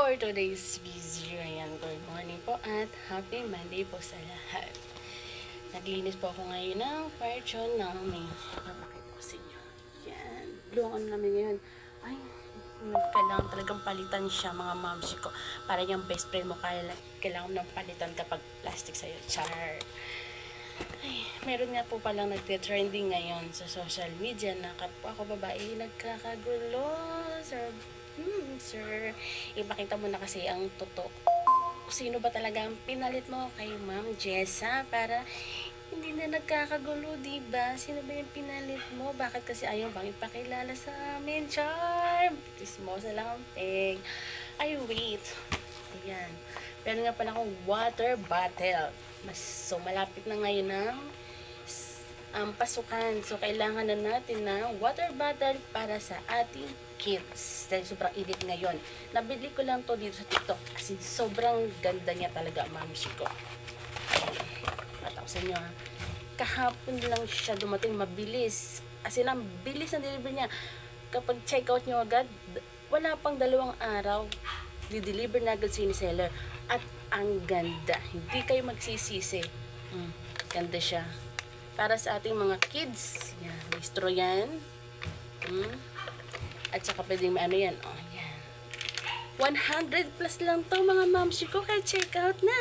for today's video. Ayan, good morning po at happy Monday po sa lahat. Naglinis po ako ngayon ng fortune namin. Papakita ko sa inyo. Yan, luangan namin ngayon. Ay, kailangan talagang palitan siya mga mamsi ko. Para yung best friend mo, kailangan ng palitan kapag plastic sa'yo. Char! Ay, meron nga po palang nagte-trending ngayon sa social media na kapwa ako babae nagkakagulo. Sir, ipakita mo na kasi ang totoo. Sino ba talaga ang pinalit mo kay Ma'am Jessa para hindi na nagkakagulo, diba? Sino ba yung pinalit mo? Bakit kasi ayaw bang ipakilala sa amin? Charm! Tismosa lang ang peg. Ay, wait. Ayan. Pero nga pala akong water bottle. So, malapit na ngayon ang pasukan. So, kailangan na natin ng water bottle para sa ating kids. Dahil sobrang init ngayon. Nabili ko lang to dito sa TikTok. Kasi sobrang ganda niya talaga, mamsi ko. Patao sa inyo ha. Kahapon lang siya dumating. Mabilis. As in, ang bilis ng delivery niya. Kapag check out nyo agad, wala pang 2 araw. Di-deliver na agad sa seller. At ang ganda. Hindi kayo magsisisi. Ganda siya. Para sa ating mga kids. Yan. May straw yan. At saka pwedeng may ano yan. Oh, yan. 100 plus lang to mga mamsi ko. Kaya check out na.